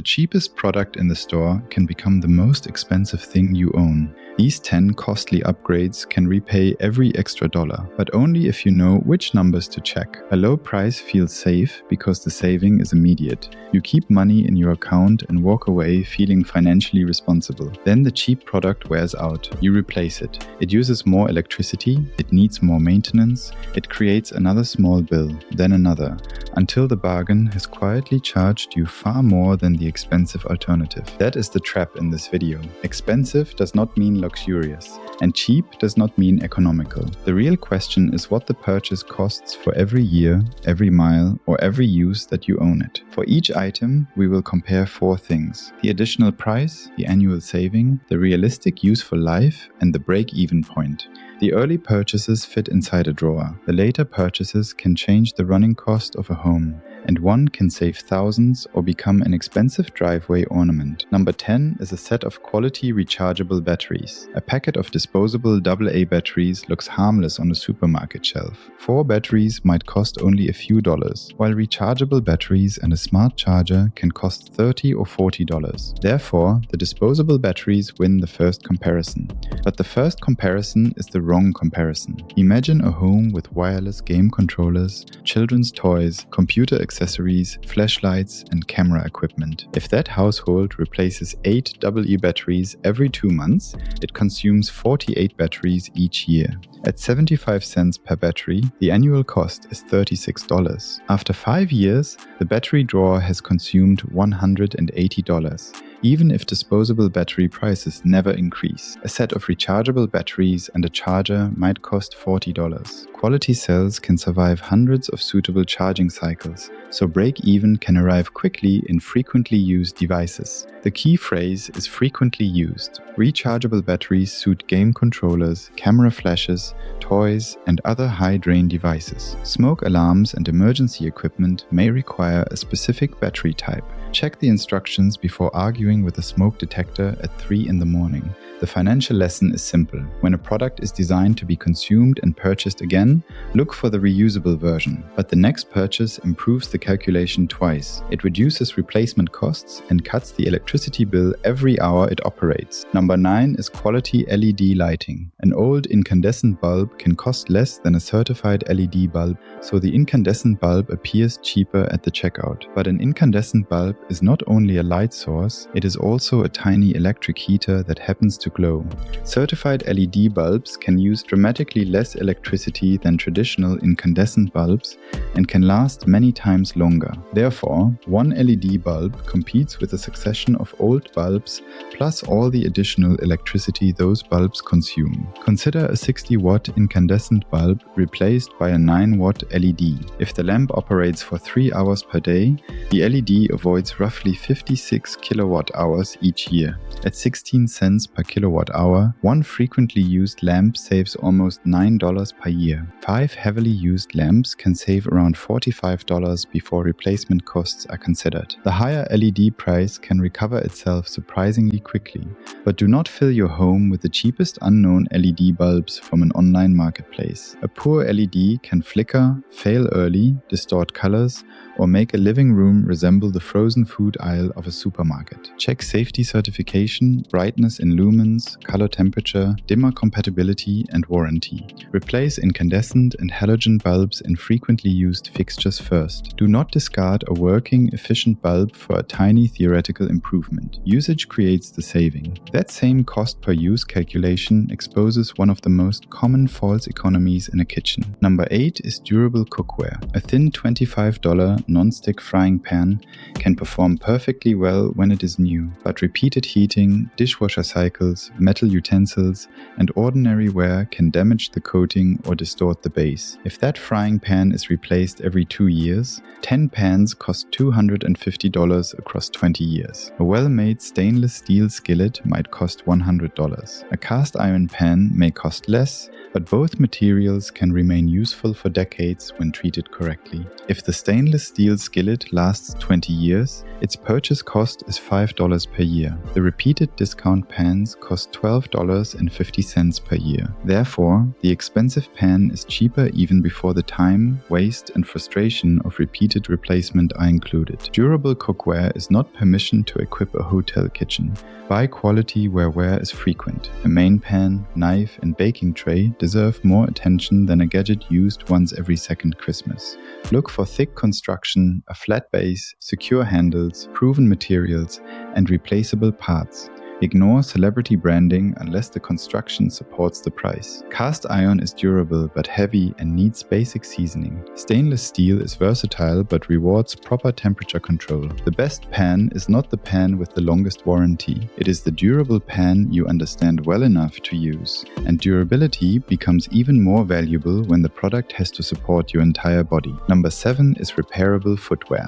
cheapest product in the store can become the most expensive thing you own. These 10 costly upgrades can repay every extra dollar, but only if you know which numbers to check. A low price feels safe because the saving is immediate. You keep money in your account and walk away feeling financially responsible. Then the cheap product wears out. You replace it. It uses more electricity, it needs more maintenance, it creates another small bill, then another, until the bargain has quietly charged you far more than the expensive alternative. That is the trap in this video. Expensive does not mean luxurious, and cheap does not mean economical. The real question is what the purchase costs for every year, every mile, or every use that you own it. For each item, we will compare 4 things: the additional price, the annual saving, the realistic useful life, and the break-even point. The early purchases fit inside a drawer. The later purchases can change the running cost of a home, and one can save thousands or become an expensive driveway ornament. Number 10 is a set of quality rechargeable batteries. A packet of disposable AA batteries looks harmless on a supermarket shelf. 4 batteries might cost only a few dollars, while rechargeable batteries and a smart charger can cost $30 or $40. Therefore, the disposable batteries win the first comparison. But the first comparison is the wrong comparison. Imagine a home with wireless game controllers, children's toys, computer accessories, flashlights, and camera equipment. If that household replaces 8 AA batteries every 2 months, it consumes 48 batteries each year. At 75 cents per battery, the annual cost is $36. After 5 years, the battery drawer has consumed $180. Even if disposable battery prices never increase. A set of rechargeable batteries and a charger might cost $40. Quality cells can survive hundreds of suitable charging cycles, so break-even can arrive quickly in frequently used devices. The key phrase is frequently used. Rechargeable batteries suit game controllers, camera flashes, toys, and other high-drain devices. Smoke alarms and emergency equipment may require a specific battery type. Check the instructions before arguing with a smoke detector at 3 in the morning. The financial lesson is simple. When a product is designed to be consumed and purchased again, look for the reusable version. But the next purchase improves the calculation twice. It reduces replacement costs and cuts the electricity bill every hour it operates. Number 9 is quality LED lighting. An old incandescent bulb can cost less than a certified LED bulb, so the incandescent bulb appears cheaper at the checkout. But an incandescent bulb is not only a light source, it is also a tiny electric heater that happens to glow. Certified LED bulbs can use dramatically less electricity than traditional incandescent bulbs and can last many times longer. Therefore, one LED bulb competes with a succession of old bulbs plus all the additional electricity those bulbs consume. Consider a 60-watt incandescent bulb replaced by a 9-watt LED. If the lamp operates for 3 hours per day, the LED avoids roughly 56 kilowatt hours each year. At 16 cents per kilowatt hour, one frequently used lamp saves almost $9 per year. 5 heavily used lamps can save around $45 before replacement costs are considered. The higher LED price can recover itself surprisingly quickly, but do not fill your home with the cheapest unknown LED bulbs from an online marketplace. A poor LED can flicker, fail early, distort colors, or make a living room resemble the frozen food aisle of a supermarket. Check safety certification, brightness in lumens, color temperature, dimmer compatibility, and warranty. Replace incandescent and halogen bulbs in frequently used fixtures first. Do not discard a working, efficient bulb for a tiny theoretical improvement. Usage creates the saving. That same cost per use calculation exposes one of the most common false economies in a kitchen. Number 8 is durable cookware. A thin $25 non-stick frying pan can perform perfectly well when it is new, but repeated heating, dishwasher cycles, metal utensils, and ordinary wear can damage the coating or distort the base. If that frying pan is replaced every 2 years, 10 pans cost $250 across 20 years. A well-made stainless steel skillet might cost $100. A cast iron pan may cost less, but both materials can remain useful for decades when treated correctly. If the stainless steel skillet lasts 20 years, Its purchase cost is $5 per year. The repeated discount pans cost $12.50 per year. Therefore, the expensive pan is cheaper even before the time, waste, and frustration of repeated replacement are included. Durable cookware is not permission to equip a hotel kitchen. Buy quality where wear is frequent. A main pan, knife, and baking tray deserve more attention than a gadget used once every second Christmas. Look for thick construction, a flat base, secure handles, proven materials, and replaceable parts. Ignore celebrity branding unless the construction supports the price. Cast iron is durable but heavy and needs basic seasoning. Stainless steel is versatile but rewards proper temperature control. The best pan is not the pan with the longest warranty. It is the durable pan you understand well enough to use. And durability becomes even more valuable when the product has to support your entire body. Number 7 is repairable footwear.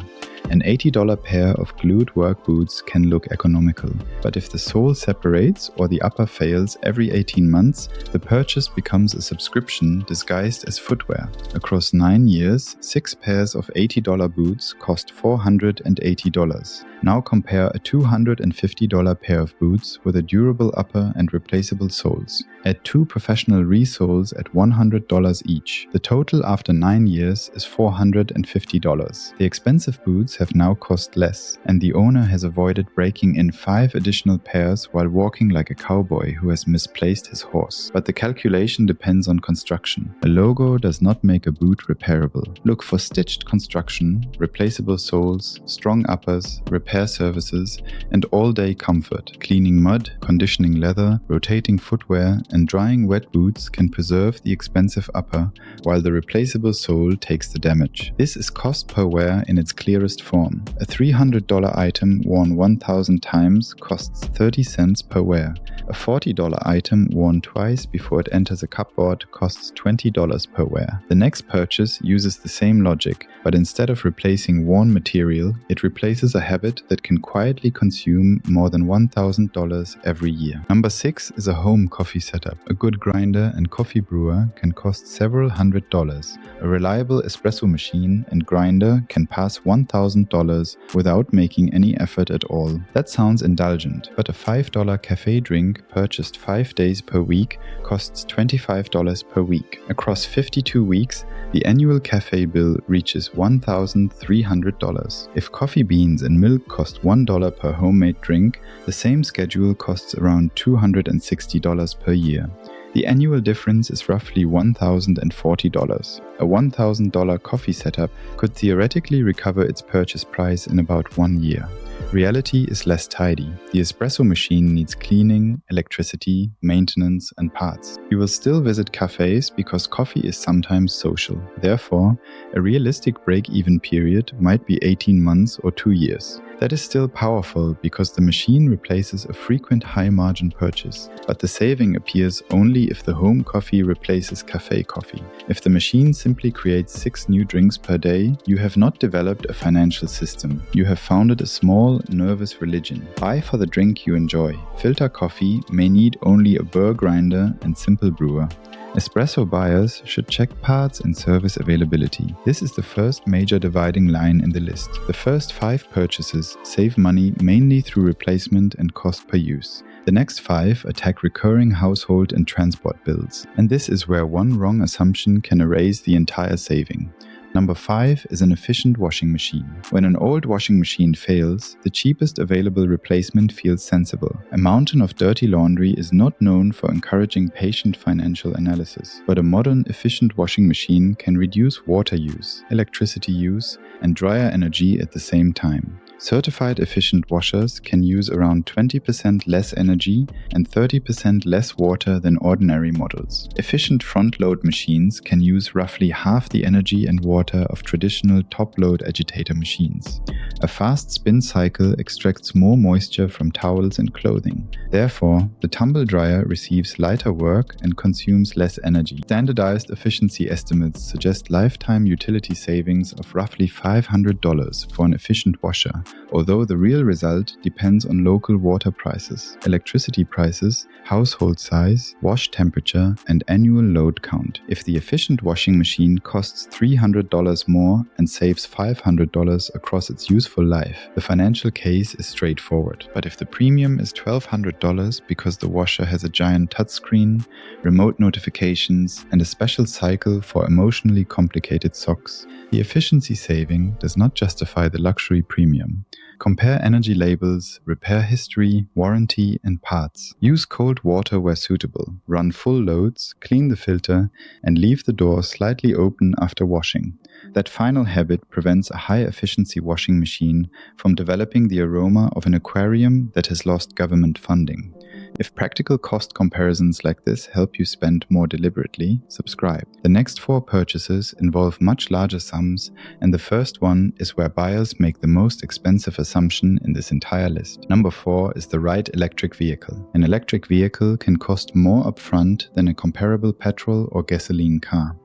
An $80 pair of glued work boots can look economical, but if the sole separates or the upper fails every 18 months, the purchase becomes a subscription disguised as footwear. Across 9 years, 6 pairs of $80 boots cost $480. Now compare a $250 pair of boots with a durable upper and replaceable soles. Add 2 professional resoles at $100 each. The total after 9 years is $450. The expensive boots have now cost less, and the owner has avoided breaking in 5 additional pairs while walking like a cowboy who has misplaced his horse. But the calculation depends on construction. A logo does not make a boot repairable. Look for stitched construction, replaceable soles, strong uppers, repair services, and all-day comfort. Cleaning mud, conditioning leather, rotating footwear, and drying wet boots can preserve the expensive upper, while the replaceable sole takes the damage. This is cost per wear in its clearest form. A $300 item worn 1,000 times costs 30 cents per wear. A $40 item worn twice before it enters a cupboard costs $20 per wear. The next purchase uses the same logic, but instead of replacing worn material, it replaces a habit that can quietly consume more than $1,000 every year. Number 6 is a home coffee setup. A good grinder and coffee brewer can cost several $100s. A reliable espresso machine and grinder can pass $1,000 without making any effort at all. That sounds indulgent, but a $5 cafe drink purchased 5 days per week costs $25 per week. Across 52 weeks, the annual cafe bill reaches $1,300. If coffee beans and milk cost $1 per homemade drink, the same schedule costs around $260 per year. The annual difference is roughly $1,040. A $1,000 coffee setup could theoretically recover its purchase price in about 1 year. Reality is less tidy. The espresso machine needs cleaning, electricity, maintenance, and parts. You will still visit cafes because coffee is sometimes social. Therefore, a realistic break-even period might be 18 months or 2 years. That is still powerful because the machine replaces a frequent high-margin purchase, but the saving appears only if the home coffee replaces cafe coffee. If the machine simply creates 6 new drinks per day, you have not developed a financial system. You have founded a small, nervous religion. Buy for the drink you enjoy. Filter coffee may need only a burr grinder and simple brewer. Espresso buyers should check parts and service availability. This is the first major dividing line in the list. The first 5 purchases save money mainly through replacement and cost per use. The next 5 attack recurring household and transport bills. And this is where one wrong assumption can erase the entire saving. Number 5 is an efficient washing machine. When an old washing machine fails, the cheapest available replacement feels sensible. A mountain of dirty laundry is not known for encouraging patient financial analysis, but a modern, efficient washing machine can reduce water use, electricity use, and dryer energy at the same time. Certified efficient washers can use around 20% less energy and 30% less water than ordinary models. Efficient front-load machines can use roughly half the energy and water of traditional top-load agitator machines. A fast spin cycle extracts more moisture from towels and clothing. Therefore, the tumble dryer receives lighter work and consumes less energy. Standardized efficiency estimates suggest lifetime utility savings of roughly $500 for an efficient washer. although the real result depends on local water prices, electricity prices, household size, wash temperature, and annual load count. If the efficient washing machine costs $300 more and saves $500 across its useful life, the financial case is straightforward. But if the premium is $1,200 because the washer has a giant touchscreen, remote notifications, and a special cycle for emotionally complicated socks, the efficiency saving does not justify the luxury premium. Compare energy labels, repair history, warranty, and parts. Use cold water where suitable. Run full loads, clean the filter, and leave the door slightly open after washing. That final habit prevents a high-efficiency washing machine from developing the aroma of an aquarium that has lost government funding. If practical cost comparisons like this help you spend more deliberately, subscribe. The next 4 purchases involve much larger sums, and the first one is where buyers make the most expensive assumption in this entire list. Number 4 is the right electric vehicle. An electric vehicle can cost more upfront than a comparable petrol or gasoline car.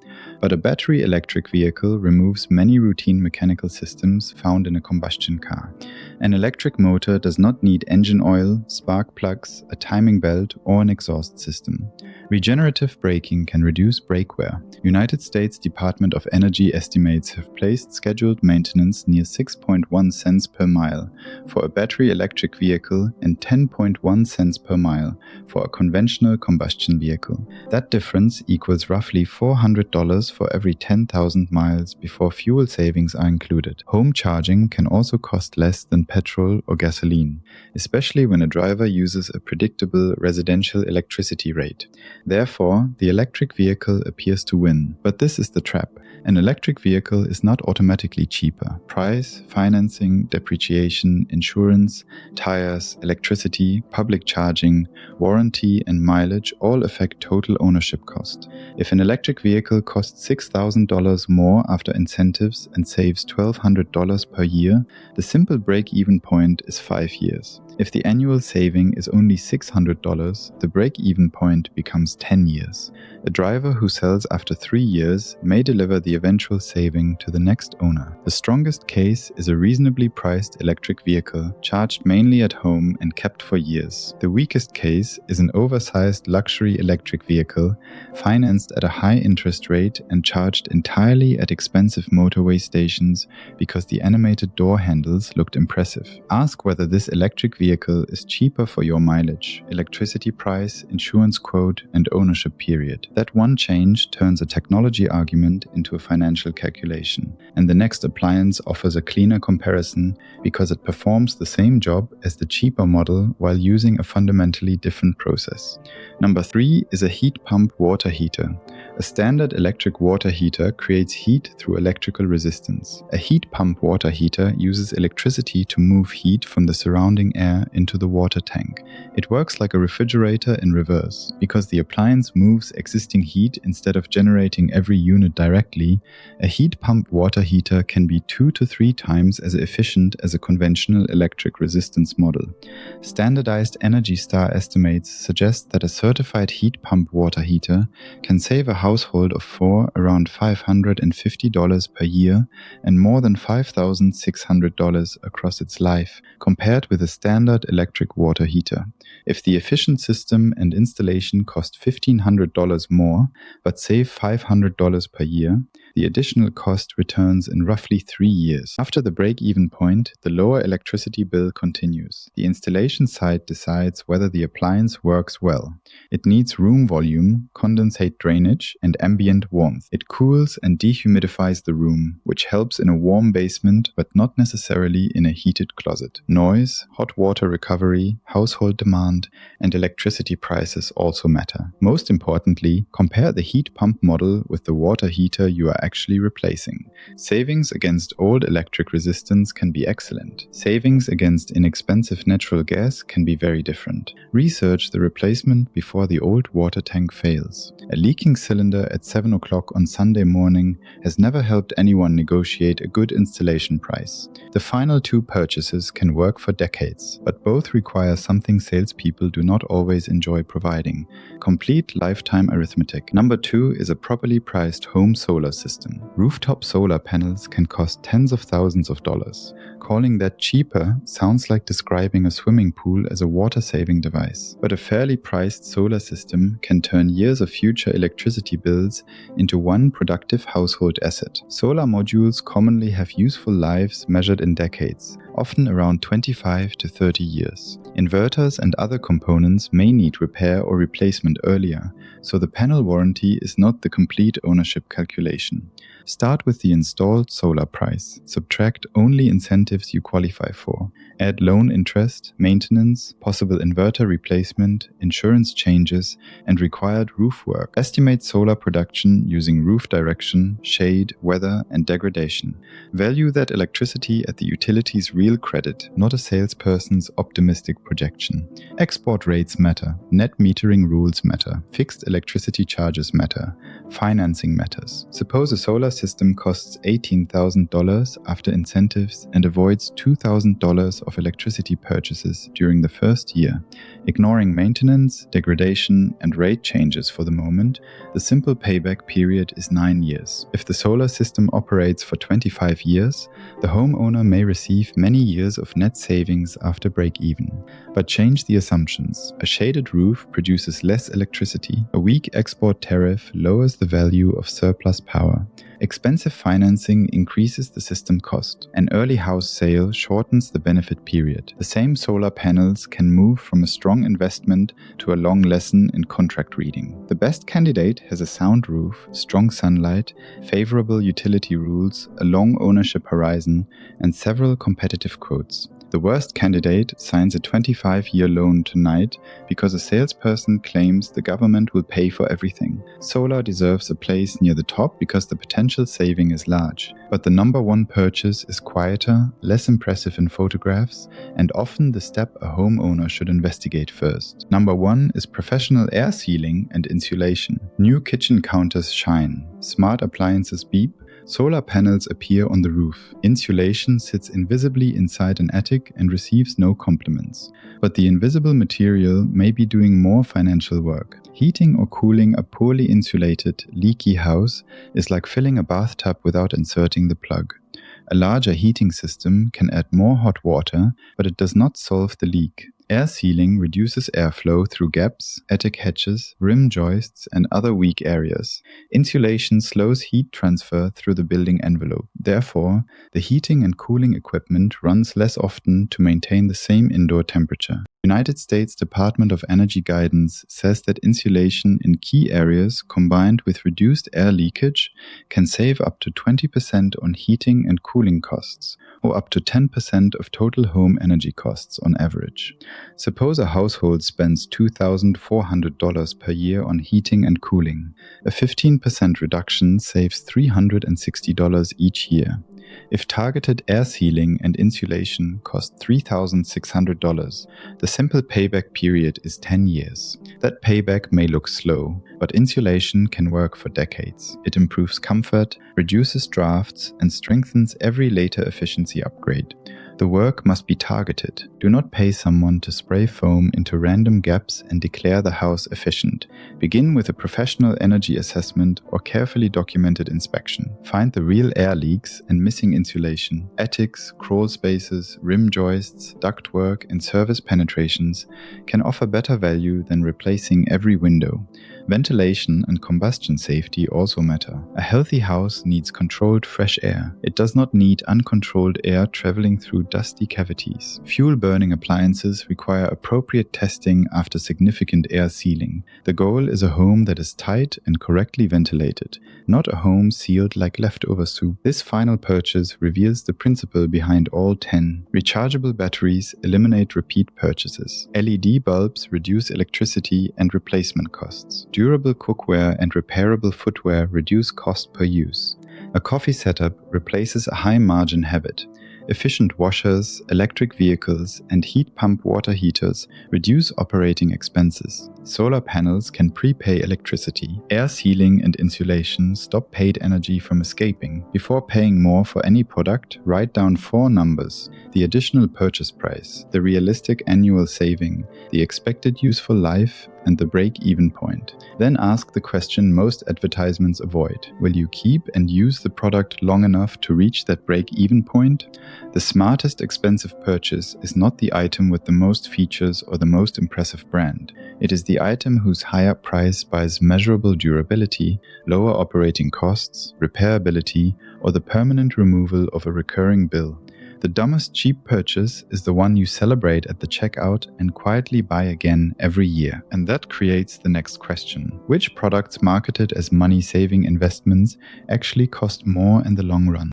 But a battery electric vehicle removes many routine mechanical systems found in a combustion car. An electric motor does not need engine oil, spark plugs, a timing belt, or an exhaust system. Regenerative braking can reduce brake wear. United States Department of Energy estimates have placed scheduled maintenance near 6.1 cents per mile for a battery electric vehicle and 10.1 cents per mile for a conventional combustion vehicle. That difference equals roughly $400 for every 10,000 miles before fuel savings are included. Home charging can also cost less than petrol or gasoline, especially when a driver uses a predictable residential electricity rate. Therefore, the electric vehicle appears to win. But this is the trap. An electric vehicle is not automatically cheaper. Price, financing, depreciation, insurance, tires, electricity, public charging, warranty, and mileage all affect total ownership cost. If an electric vehicle costs $6,000 more after incentives and saves $1,200 per year, the simple break-even point is 5 years. If the annual saving is only $600, the break-even point becomes 10 years. A driver who sells after 3 years may deliver the eventual saving to the next owner. The strongest case is a reasonably priced electric vehicle, charged mainly at home and kept for years. The weakest case is an oversized luxury electric vehicle, financed at a high interest rate and charged entirely at expensive motorway stations because the animated door handles looked impressive. Ask whether this electric vehicle is cheaper for your mileage, electricity price, insurance quote, and ownership period. That one change turns a technology argument into a financial calculation, and the next appliance offers a cleaner comparison because it performs the same job as the cheaper model while using a fundamentally different process. Number 3 is a heat pump water heater. A standard electric water heater creates heat through electrical resistance. A heat pump water heater uses electricity to move heat from the surrounding air into the water tank. It works like a refrigerator in reverse. Because the appliance moves existing heat instead of generating every unit directly, a heat pump water heater can be 2 to 3 times as efficient as a conventional electric resistance model. Standardized Energy Star estimates suggest that a certified heat pump water heater can save a household of 4 around $550 per year and more than $5,600 across its life, compared with a standard electric water heater. If the efficient system and installation cost $1,500 more but save $500 per year, the additional cost returns in roughly 3 years. After the break-even point, the lower electricity bill continues. The installation site decides whether the appliance works well. It needs room volume, condensate drainage, and ambient warmth. It cools and dehumidifies the room, which helps in a warm basement but not necessarily in a heated closet. Noise, hot water recovery, household demand, and electricity prices also matter. Most importantly, compare the heat pump model with the water heater you are actually replacing. Savings against old electric resistance can be excellent. Savings against inexpensive natural gas can be very different. Research the replacement before the old water tank fails. A leaking cylinder cylinder at 7 o'clock on Sunday morning has never helped anyone negotiate a good installation price. The final two purchases can work for decades, but both require something salespeople do not always enjoy providing: complete lifetime arithmetic. Number 2 is a properly priced home solar system. Rooftop solar panels can cost tens of thousands of dollars. Calling that cheaper sounds like describing a swimming pool as a water-saving device. But a fairly priced solar system can turn years of future electricity bills into one productive household asset. Solar modules commonly have useful lives measured in decades, often around 25 to 30 years. Inverters and other components may need repair or replacement earlier, so the panel warranty is not the complete ownership calculation. Start with the installed solar price. Subtract only incentives you qualify for. Add loan interest, maintenance, possible inverter replacement, insurance changes, and required roof work. Estimate solar production using roof direction, shade, weather, and degradation. Value that electricity at the utility's real credit, not a salesperson's optimistic projection. Export rates matter. Net metering rules matter. Fixed electricity charges matter. Financing matters. Suppose a solar system costs $18,000 after incentives and avoids $2,000 of electricity purchases during the first year. Ignoring maintenance, degradation, and rate changes for the moment, the simple payback period is 9 years. If the solar system operates for 25 years, the homeowner may receive many years of net savings after break-even. But change the assumptions. A shaded roof produces less electricity. A weak export tariff lowers the value of surplus power. Expensive financing increases the system cost. An early house sale shortens the benefit period. The same solar panels can move from a strong investment to a long lesson in contract reading. The best candidate has a sound roof, strong sunlight, favorable utility rules, a long ownership horizon, and several competitive quotes. The worst candidate signs a 25-year loan tonight because a salesperson claims the government will pay for everything. Solar deserves a place near the top because the potential saving is large. But the number one purchase is quieter, less impressive in photographs, and often the step a homeowner should investigate first. Number 1 is professional air sealing and insulation. New kitchen counters shine. Smart appliances beep. Solar panels appear on the roof. Insulation sits invisibly inside an attic and receives no compliments. But the invisible material may be doing more financial work. Heating or cooling a poorly insulated, leaky house is like filling a bathtub without inserting the plug. A larger heating system can add more hot water, but it does not solve the leak. Air sealing reduces airflow through gaps, attic hatches, rim joists, and other weak areas. Insulation slows heat transfer through the building envelope. Therefore, the heating and cooling equipment runs less often to maintain the same indoor temperature. United States Department of Energy guidance says that insulation in key areas combined with reduced air leakage can save up to 20% on heating and cooling costs, or up to 10% of total home energy costs on average. Suppose a household spends $2,400 per year on heating and cooling. A 15% reduction saves $360 each year. If targeted air sealing and insulation cost $3,600, the simple payback period is 10 years. That payback may look slow, but insulation can work for decades. It improves comfort, reduces drafts, and strengthens every later efficiency upgrade. The work must be targeted. Do not pay someone to spray foam into random gaps and declare the house efficient. Begin with a professional energy assessment or carefully documented inspection. Find the real air leaks and missing insulation. Attics, crawl spaces, rim joists, ductwork, and service penetrations can offer better value than replacing every window. Ventilation and combustion safety also matter. A healthy house needs controlled fresh air. It does not need uncontrolled air traveling through dusty cavities. Fuel-burning appliances require appropriate testing after significant air sealing. The goal is a home that is tight and correctly ventilated, not a home sealed like leftover soup. This final purchase reveals the principle behind all 10. Rechargeable batteries eliminate repeat purchases. LED bulbs reduce electricity and replacement costs. Durable cookware and repairable footwear reduce cost per use. A coffee setup replaces a high-margin habit. Efficient washers, electric vehicles, and heat pump water heaters reduce operating expenses. Solar panels can prepay electricity. Air sealing and insulation stop paid energy from escaping. Before paying more for any product, write down 4 numbers: the additional purchase price, the realistic annual saving, the expected useful life, and the break-even point. Then ask the question most advertisements avoid. Will you keep and use the product long enough to reach that break-even point? The smartest expensive purchase is not the item with the most features or the most impressive brand. It is the item whose higher price buys measurable durability, lower operating costs, repairability, or the permanent removal of a recurring bill. The dumbest cheap purchase is the one you celebrate at the checkout and quietly buy again every year. And that creates the next question. Which products marketed as money-saving investments actually cost more in the long run?